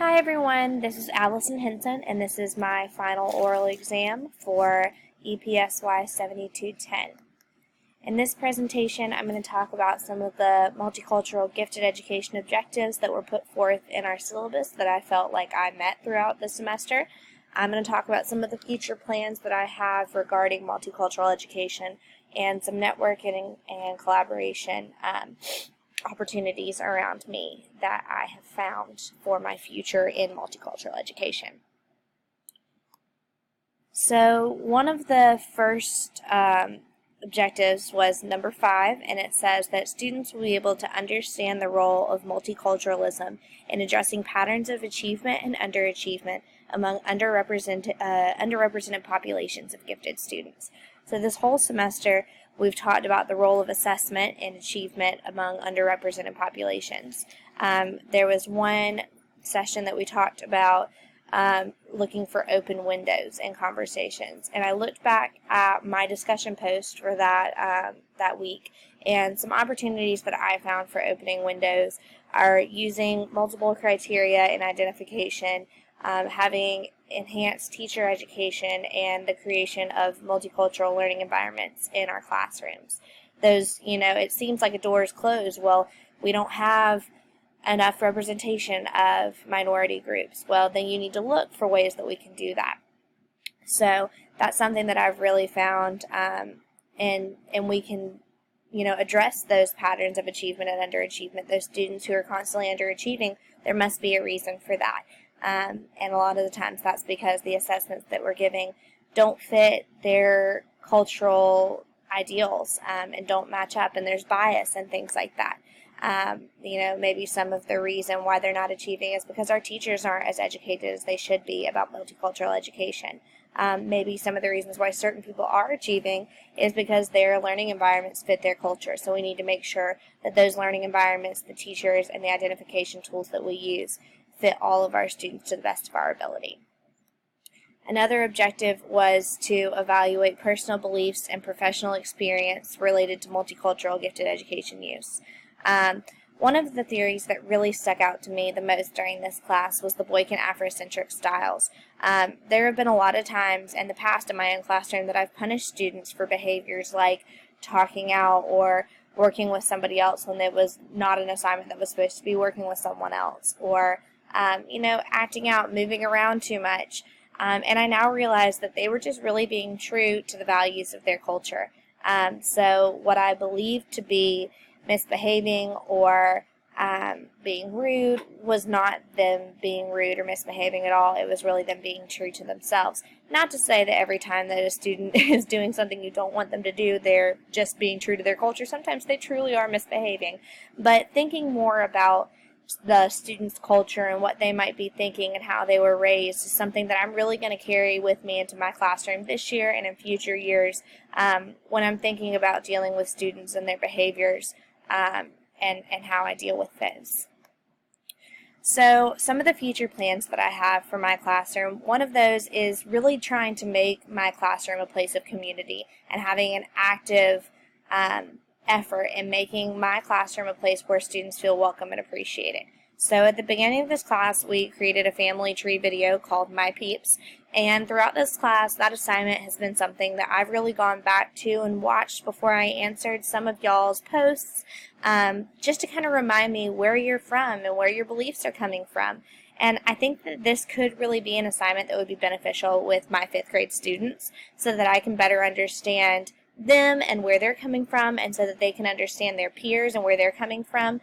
Hi everyone, this is Allison Henson and this is my final oral exam for EPSY 7210. In this presentation I'm going to talk about some of the multicultural gifted education objectives that were put forth in our syllabus that I felt like I met throughout the semester. I'm going to talk about some of the future plans that I have regarding multicultural education and some networking and collaboration opportunities around me that I have found for my future in multicultural education. So one of the first objectives was number 5, and it says that students will be able to understand the role of multiculturalism in addressing patterns of achievement and underachievement among underrepresented populations of gifted students. So this whole semester we've talked about the role of assessment and achievement among underrepresented populations. There was one session that we talked about looking for open windows in conversations, and I looked back at my discussion post for that week, and some opportunities that I found for opening windows are using multiple criteria in identification, having enhanced teacher education, and the creation of multicultural learning environments in our classrooms. Those, it seems like a door is closed. Well, we don't have enough representation of minority groups. Well, then you need to look for ways that we can do that. So that's something that I've really found, and we can address those patterns of achievement and underachievement. Those students who are constantly underachieving, there must be a reason for that. And a lot of the times that's because the assessments that we're giving don't fit their cultural ideals and don't match up, and there's bias and things like that. Maybe some of the reason why they're not achieving is because our teachers aren't as educated as they should be about multicultural education. Maybe some of the reasons why certain people are achieving is because their learning environments fit their culture. So we need to make sure that those learning environments, the teachers, and the identification tools that we use fit all of our students to the best of our ability. Another objective was to evaluate personal beliefs and professional experience related to multicultural gifted education use. One of the theories that really stuck out to me the most during this class was the Boykin Afrocentric styles. There have been a lot of times in the past in my own classroom that I've punished students for behaviors like talking out or working with somebody else when it was not an assignment that was supposed to be working with someone else, or acting out, moving around too much. And I now realize that they were just really being true to the values of their culture. So what I believed to be misbehaving or being rude was not them being rude or misbehaving at all. It was really them being true to themselves. Not to say that every time that a student is doing something you don't want them to do, they're just being true to their culture. Sometimes they truly are misbehaving. But thinking more about the students' culture and what they might be thinking and how they were raised is something that I'm really going to carry with me into my classroom this year and in future years when I'm thinking about dealing with students and their behaviors and how I deal with those. So some of the future plans that I have for my classroom, one of those is really trying to make my classroom a place of community and having an active effort in making my classroom a place where students feel welcome and appreciated. So at the beginning of this class, we created a family tree video called My Peeps, and throughout this class, that assignment has been something that I've really gone back to and watched before I answered some of y'all's posts, just to kind of remind me where you're from and where your beliefs are coming from. And I think that this could really be an assignment that would be beneficial with my 5th grade students so that I can better understand them and where they're coming from, and so that they can understand their peers and where they're coming from,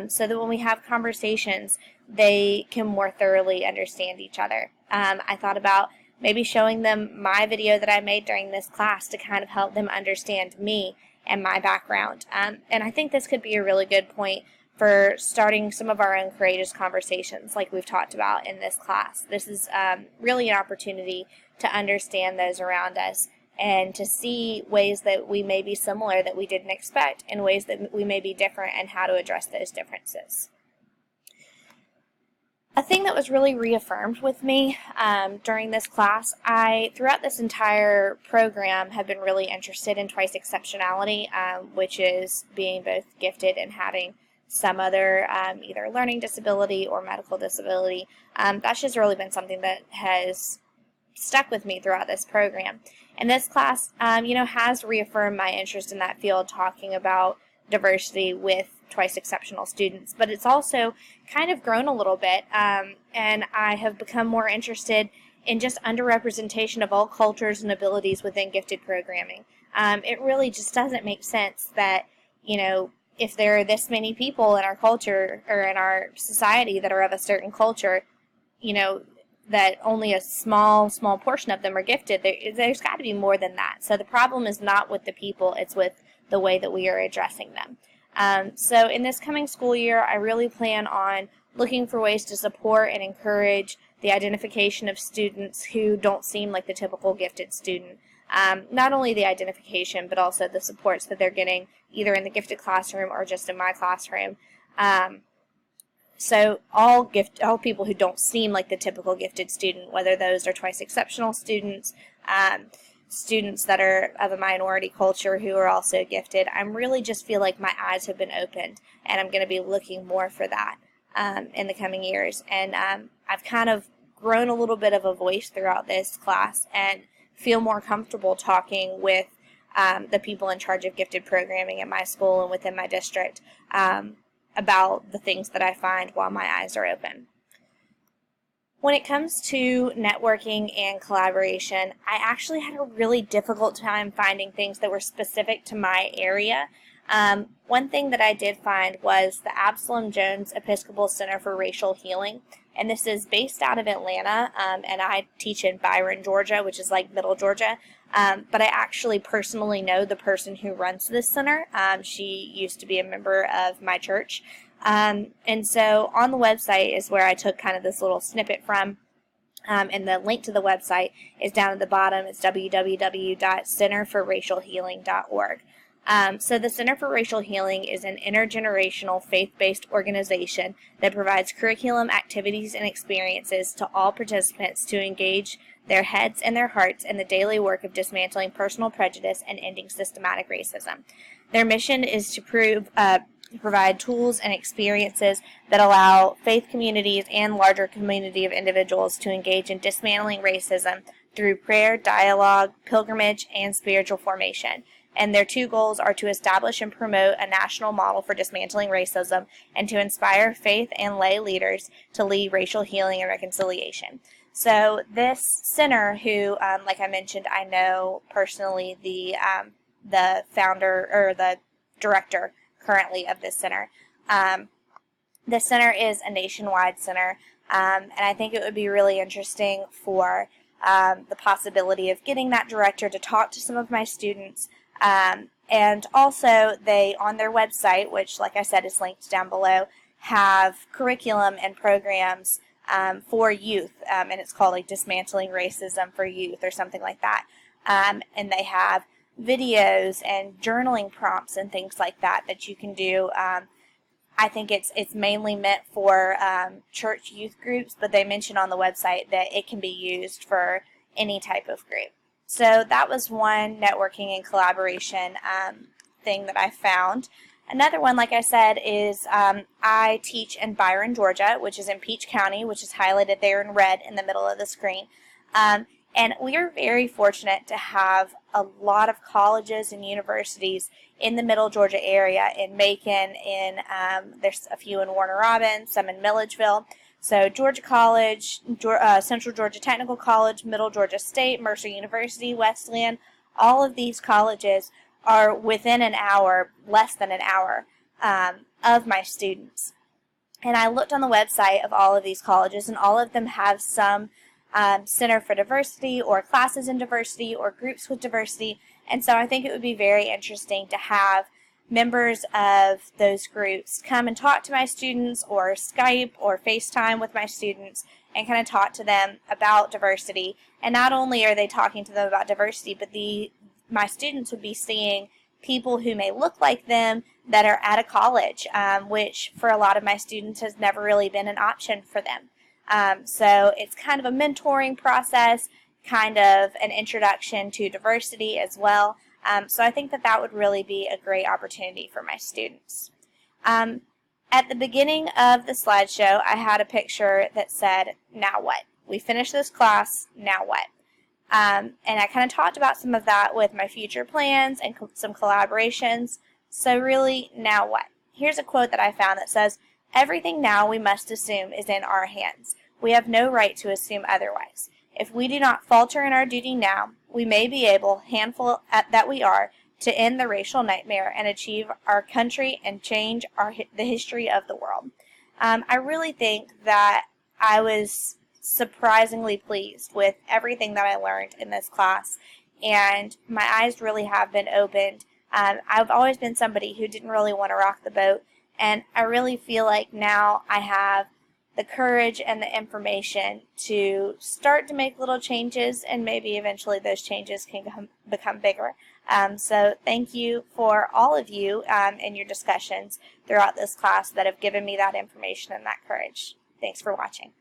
so that when we have conversations, they can more thoroughly understand each other. I thought about maybe showing them my video that I made during this class to kind of help them understand me and my background. And I think this could be a really good point for starting some of our own courageous conversations like we've talked about in this class. This is really an opportunity to understand those around us and to see ways that we may be similar that we didn't expect and ways that we may be different and how to address those differences. A thing that was really reaffirmed with me during this class, throughout this entire program, have been really interested in twice exceptionality, which is being both gifted and having some other either learning disability or medical disability. That's just really been something that has stuck with me throughout this program. And this class, has reaffirmed my interest in that field, talking about diversity with twice exceptional students. But it's also kind of grown a little bit, and I have become more interested in just underrepresentation of all cultures and abilities within gifted programming. It really just doesn't make sense that, if there are this many people in our culture or in our society that are of a certain culture, that only a small portion of them are gifted. There's got to be more than that. So the problem is not with the people, it's with the way that we are addressing them. So in this coming school year, I really plan on looking for ways to support and encourage the identification of students who don't seem like the typical gifted student. Not only the identification, but also the supports that they're getting either in the gifted classroom or just in my classroom. So all people who don't seem like the typical gifted student, whether those are twice exceptional students, students that are of a minority culture who are also gifted, I really just feel like my eyes have been opened, and I'm going to be looking more for that in the coming years. And I've kind of grown a little bit of a voice throughout this class and feel more comfortable talking with the people in charge of gifted programming at my school and within my district about the things that I find while my eyes are open. When it comes to networking and collaboration, I actually had a really difficult time finding things that were specific to my area. One thing that I did find was the Absalom Jones Episcopal Center for Racial Healing, and this is based out of Atlanta, and I teach in Byron, Georgia, which is like middle Georgia, but I actually personally know the person who runs this center. She used to be a member of my church, and so on the website is where I took kind of this little snippet from, and the link to the website is down at the bottom. It's www.centerforracialhealing.org. So the Center for Racial Healing is an intergenerational faith-based organization that provides curriculum, activities, and experiences to all participants to engage their heads and their hearts in the daily work of dismantling personal prejudice and ending systematic racism. Their mission is to provide tools and experiences that allow faith communities and larger community of individuals to engage in dismantling racism through prayer, dialogue, pilgrimage, and spiritual formation. And their two goals are to establish and promote a national model for dismantling racism and to inspire faith and lay leaders to lead racial healing and reconciliation. So this center, who, like I mentioned, I know personally the founder or the director currently of this center. This center is a nationwide center, and I think it would be really interesting for the possibility of getting that director to talk to some of my students. And also they, on their website, which like I said is linked down below, have curriculum and programs for youth, and it's called like Dismantling Racism for Youth or something like that. And they have videos and journaling prompts and things like that that you can do. I think it's mainly meant for church youth groups, but they mention on the website that it can be used for any type of group. So that was one networking and collaboration thing that I found. Another one, like I said, is I teach in Byron, Georgia, which is in Peach County, which is highlighted there in red in the middle of the screen. And we are very fortunate to have a lot of colleges and universities in the middle Georgia area, in Macon, there's a few in Warner Robins, some in Milledgeville. So Georgia College, Central Georgia Technical College, Middle Georgia State, Mercer University, Wesleyan, all of these colleges are within an hour, less than an hour, of my students. And I looked on the website of all of these colleges, and all of them have some Center for Diversity or classes in diversity or groups with diversity. And so I think it would be very interesting to have members of those groups come and talk to my students, or Skype or FaceTime with my students, and kind of talk to them about diversity. And not only are they talking to them about diversity, but my students would be seeing people who may look like them that are at a college, which for a lot of my students has never really been an option for them. So it's kind of a mentoring process, kind of an introduction to diversity as well. So I think that would really be a great opportunity for my students. At the beginning of the slideshow, I had a picture that said, now what? We finished this class, now what? And I kind of talked about some of that with my future plans and some collaborations. So really, now what? Here's a quote that I found that says, everything now we must assume is in our hands. We have no right to assume otherwise. If we do not falter in our duty now, we may be able, handful that we are, to end the racial nightmare and achieve our country and change the history of the world. I really think that I was surprisingly pleased with everything that I learned in this class, and my eyes really have been opened. I've always been somebody who didn't really want to rock the boat, and I really feel like now I have the courage and the information to start to make little changes, and maybe eventually those changes can become bigger. So thank you for all of you and your discussions throughout this class that have given me that information and that courage. Thanks for watching.